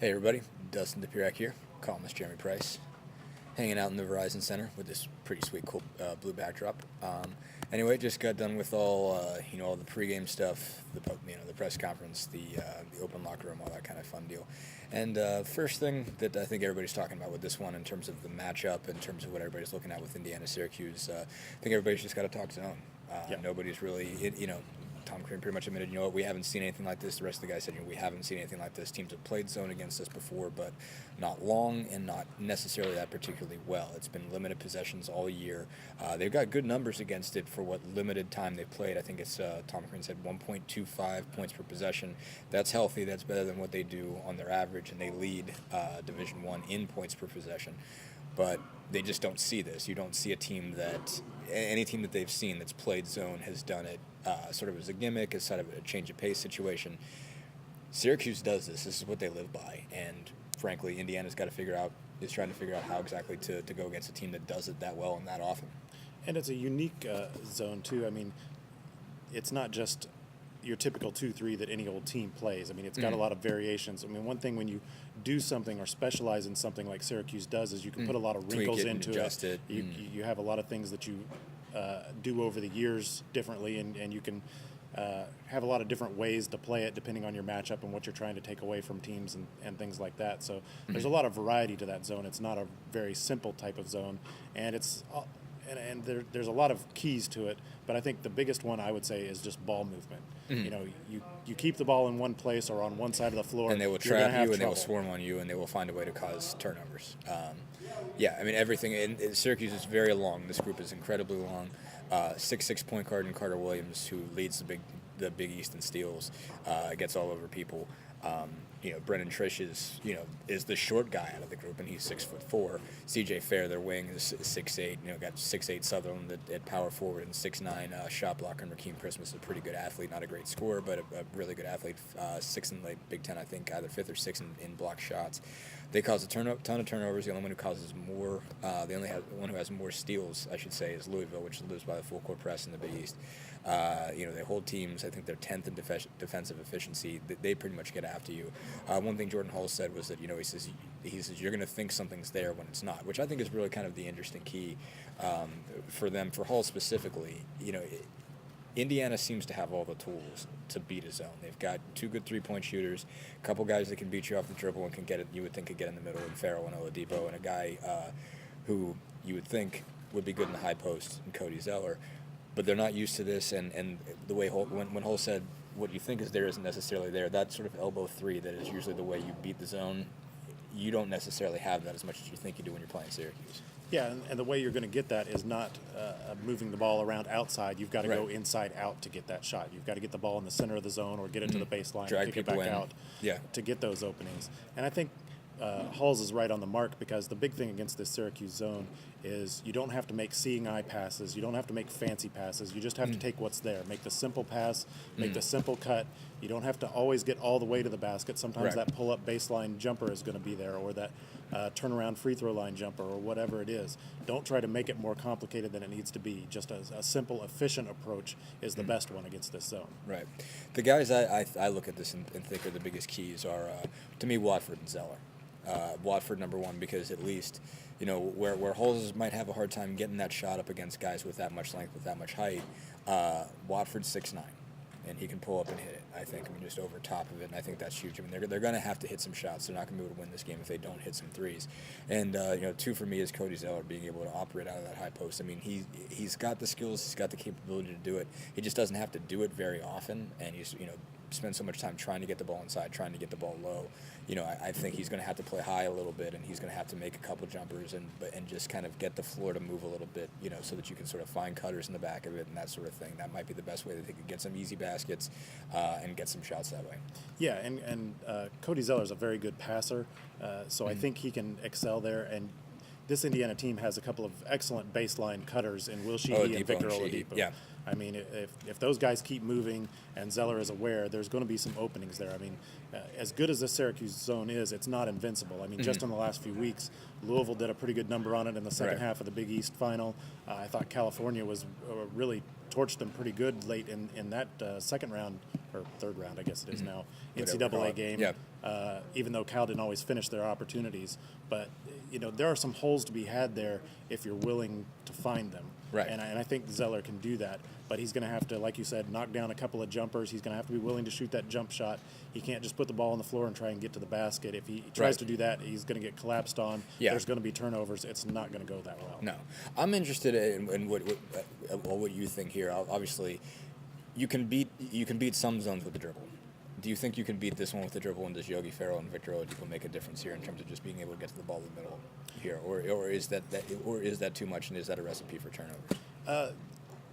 Hey everybody, Dustin DePirac here, columnist Jeremy Price, hanging out in the Verizon Center with this pretty sweet, cool blue backdrop. Anyway, just got done with all all the pregame stuff, the press conference, the open locker room, all that kind of fun deal. And first thing that I think everybody's talking about with this one, in terms of the matchup, in terms of what everybody's looking at with Indiana-Syracuse, I think everybody's just got to talk zone. Nobody's really, Tom Crean pretty much admitted, we haven't seen anything like this. The rest of the guys said, we haven't seen anything like this. Teams have played zone against us before, but not long and not necessarily that particularly well. It's been limited possessions all year. They've got good numbers against it for what limited time they've played. I think it's, Tom Crean said 1.25 points per possession. That's healthy. That's better than what they do on their average, and they lead Division I in points per possession. But they just don't see this. You don't see any team that they've seen that's played zone has done it sort of as a gimmick, as sort of a change of pace situation. Syracuse does this. This is what they live by. And frankly, Indiana's got to is trying to figure out how exactly to go against a team that does it that well and that often. And it's a unique zone, too. I mean, it's not just your typical 2-3 that any old team plays. I mean, it's got a lot of variations. I mean, one thing when you do something or specialize in something like Syracuse does is you can put a lot of wrinkles into it. You have a lot of things that you do over the years differently, and you can have a lot of different ways to play it depending on your matchup and what you're trying to take away from teams and things like that. So there's a lot of variety to that zone. It's not a very simple type of zone, and there's a lot of keys to it, but I think the biggest one I would say is just ball movement. You keep the ball in one place or on one side of the floor, and they will trap you, and they will swarm on you, and they will find a way to cause turnovers. Everything in Syracuse is very long. This group is incredibly long. 6'6" point guard and Carter Williams, who leads the Big East in steals, gets all over people. Brennan Trish is the short guy out of the group, and he's 6'4". C.J. Fair, their wing, is 6'8". Got 6'8" Sutherland at power forward, and 6'9" shot blocker. And Rakeem Christmas is a pretty good athlete, not a great scorer, but a really good athlete. Sixth in the Big Ten, I think, either fifth or sixth in block shots. They cause a ton of turnovers. The only one who causes more, one who has more steals, I should say, is Louisville, which lives by the full court press in the Big East. They hold teams. I think they're 10th in defensive efficiency. They pretty much get after you. One thing Jordan Hall said was that he says you're going to think something's there when it's not, which I think is really kind of the interesting key for them. For Hall specifically, Indiana seems to have all the tools to beat a zone. They've got two good three-point shooters, a couple guys that can beat you off the dribble and can get it. You would think could get in the middle, in Farrell and Oladipo, and a guy who you would think would be good in the high post, in Cody Zeller. But they're not used to this, and the way when Hull said what you think is there isn't necessarily there, that sort of elbow three that is usually the way you beat the zone, you don't necessarily have that as much as you think you do when you're playing Syracuse. Yeah, and the way you're going to get that is not moving the ball around outside. You've got to go inside out to get that shot. You've got to get the ball in the center of the zone or get it to the baseline, drag and kick it back out to get those openings. And I think Halls is right on the mark, because the big thing against this Syracuse zone is you don't have to make seeing eye passes. You don't have to make fancy passes. You just have to take what's there. Make the simple pass, make the simple cut. You don't have to always get all the way to the basket. Sometimes that pull-up baseline jumper is going to be there, or that turnaround free throw line jumper, or whatever it is. Don't try to make it more complicated than it needs to be. Just a simple, efficient approach is the best one against this zone. Right. The guys I look at this and think are the biggest keys are, to me, Watford and Zeller. Watford number one, because at least where Hulls might have a hard time getting that shot up against guys with that much length, with that much height. Watford's 6'9", and he can pull up and hit it. I think just over top of it, and I think that's huge. They're going to have to hit some shots. They're not going to be able to win this game if they don't hit some threes. And two for me is Cody Zeller being able to operate out of that high post. He's got the skills, he's got the capability to do it. He just doesn't have to do it very often, and he's spend so much time trying to get the ball inside, trying to get the ball low. I think he's going to have to play high a little bit, and he's going to have to make a couple jumpers and just kind of get the floor to move a little bit, so that you can sort of find cutters in the back of it and that sort of thing. That might be the best way that they could get some easy baskets and get some shots that way. Yeah, and Cody Zeller is a very good passer, so I think he can excel there. And this Indiana team has a couple of excellent baseline cutters in Will Sheehy and Victor Oladipo. Yeah. If those guys keep moving and Zeller is aware, there's going to be some openings there. As good as the Syracuse zone is, it's not invincible. Just in the last few weeks, Louisville did a pretty good number on it in the second half of the Big East final. I thought California was really torched them pretty good late in that second round, or third round, I guess it is now, NCAA game. Yeah. even though Cal didn't always finish their opportunities. But, there are some holes to be had there if you're willing to find them. Right. And I think Zeller can do that. But he's going to have to, like you said, knock down a couple of jumpers. He's going to have to be willing to shoot that jump shot. He can't just put the ball on the floor and try and get to the basket. If he tries to do that, he's going to get collapsed on. Yeah. There's going to be turnovers. It's not going to go that well. No. I'm interested in what you think here. Obviously, you can beat some zones with the dribble. Do you think you can beat this one with the dribble, and does Yogi Ferrell and Victor Oladipo make a difference here in terms of just being able to get to the ball in the middle here, or is that too much, and is that a recipe for turnovers?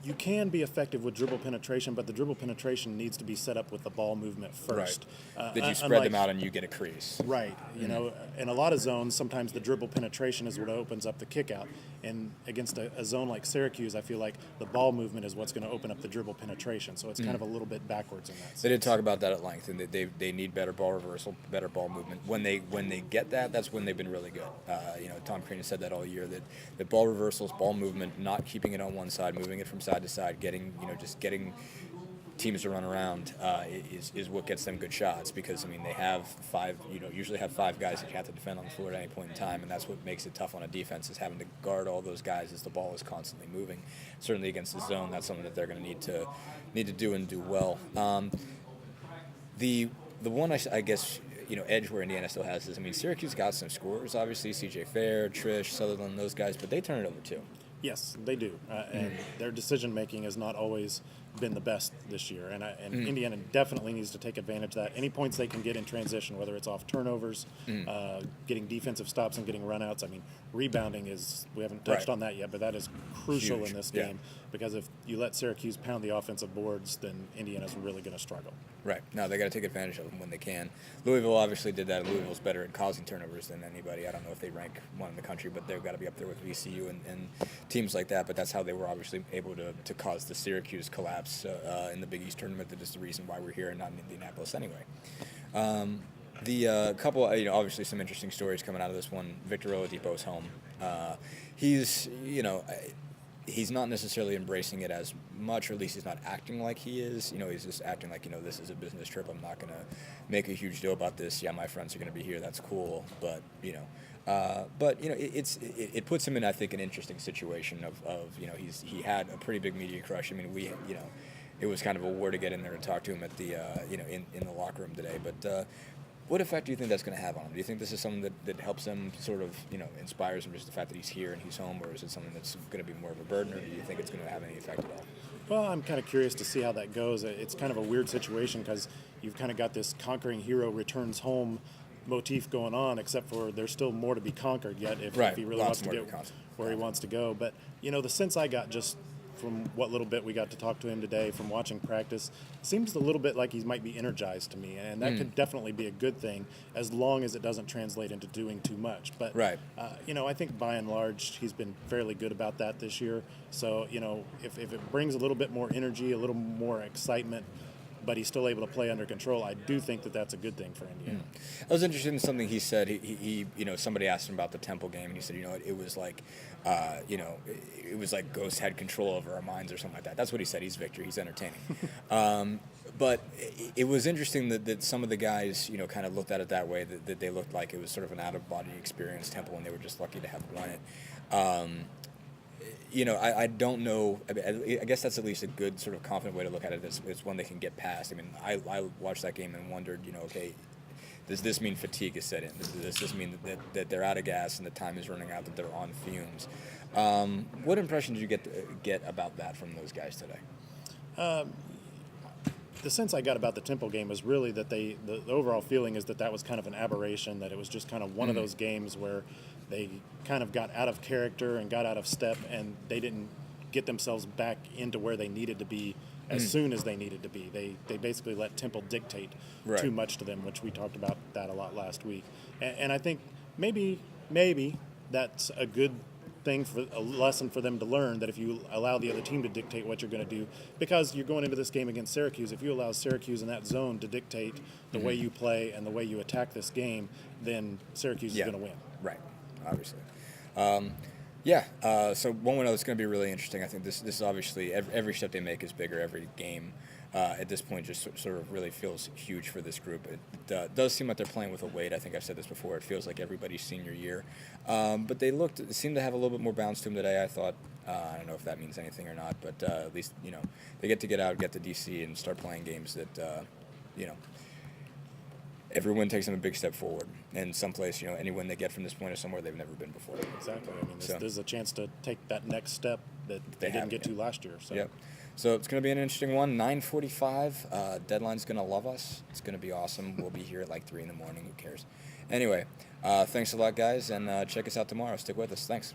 You can be effective with dribble penetration, but the dribble penetration needs to be set up with the ball movement first. Right. Did you spread them out and you get a crease? Right. In a lot of zones, sometimes the dribble penetration is what opens up the kick out. And against a zone like Syracuse, I feel like the ball movement is what's going to open up the dribble penetration. So it's kind of a little bit backwards in that sense. They did talk about that at length, and they need better ball reversal, better ball movement. When they get that, that's when they've been really good. Tom Crean has said that all year, that ball reversals, ball movement, not keeping it on one side, moving it from side to side, getting teams to run around is what gets them good shots, because they have usually have five guys that you have to defend on the floor at any point in time, and that's what makes it tough on a defense, is having to guard all those guys as the ball is constantly moving. Certainly against the zone, that's something that they're going to need to do and do well. The one I guess edge where Indiana still has is, Syracuse got some scorers, obviously C.J. Fair, Trish, Sutherland, those guys, but they turn it over too. Yes, they do, and their decision making has not always been the best this year, and Indiana definitely needs to take advantage of that. Any points they can get in transition, whether it's off turnovers, getting defensive stops and getting runouts. Rebounding we haven't touched on that yet, but that is crucial Huge. in this game, because if you let Syracuse pound the offensive boards, then Indiana's really going to struggle. Right. No, they got to take advantage of them when they can. Louisville obviously did that. Louisville's better at causing turnovers than anybody. I don't know if they rank one in the country, but they've got to be up there with VCU and teams like that. But that's how they were obviously able to cause the Syracuse collapse in the Big East tournament. That is the reason why we're here and not in Indianapolis anyway. The couple, obviously some interesting stories coming out of this one. Victor Oladipo's home. He's not necessarily embracing it as much, or at least he's not acting like he is. He's just acting like, this is a business trip. I'm not going to make a huge deal about this. Yeah, my friends are going to be here. That's cool. But, it puts him in, I think, an interesting situation of he had a pretty big media crush. It was kind of a war to get in there and talk to him at the, in the locker room today. But what effect do you think that's going to have on him? Do you think this is something that helps him sort of, inspires him, just the fact that he's here and he's home, or is it something that's going to be more of a burden, or do you think it's going to have any effect at all? Well, I'm kind of curious to see how that goes. It's kind of a weird situation, because you've kind of got this conquering hero returns home motif going on, except for there's still more to be conquered yet if he really wants to get where he wants to go. But, the sense I got just from what little bit we got to talk to him today, from watching practice, seems a little bit like he might be energized to me, and that could definitely be a good thing, as long as it doesn't translate into doing too much. But I think by and large he's been fairly good about that this year. So if it brings a little bit more energy, a little more excitement, but he's still able to play under control, I do think that that's a good thing for Indiana. I was interested in something he said. He somebody asked him about the Temple game, and he said, it was like, it was like ghosts had control over our minds or something like that. That's what he said. He's Victor. He's entertaining. But it was interesting that some of the guys, kind of looked at it that way, that they looked like it was sort of an out-of-body experience, Temple, and they were just lucky to have won it. I don't know. I guess that's at least a good sort of confident way to look at it. It's one they can get past. I watched that game and wondered, okay, does this mean fatigue is set in? Does this mean that they're out of gas and the time is running out, that they're on fumes? What impression did you get about that from those guys today? The sense I got about the Temple game was really that the overall feeling is that was kind of an aberration, that it was just kind of one of those games where they kind of got out of character and got out of step, and they didn't get themselves back into where they needed to be as soon as they needed to be. They basically let Temple dictate too much to them, which we talked about that a lot last week. And I think maybe that's a good thing, for a lesson for them to learn, that if you allow the other team to dictate what you're going to do, because you're going into this game against Syracuse, if you allow Syracuse in that zone to dictate the way you play and the way you attack this game, then Syracuse is going to win. Right, obviously. So 1-0 is going to be really interesting. I think this is obviously every step they make is bigger every game. at this point just sort of really feels huge for this group. It does seem like they're playing with a weight. I think I've said this before. It feels like everybody's senior year. But they seemed to have a little bit more bounce to them today, I thought. I don't know if that means anything or not, but at least, they get out, get to D.C., and start playing games that, every win takes them a big step forward. And someplace, any win they get from this point is somewhere they've never been before. Exactly. I mean, there's a chance to take that next step that they didn't get to last year. So. Yep. So it's going to be an interesting one. 9:45. Deadline's going to love us. It's going to be awesome. We'll be here at like 3 in the morning. Who cares? Anyway, thanks a lot, guys, and check us out tomorrow. Stick with us. Thanks.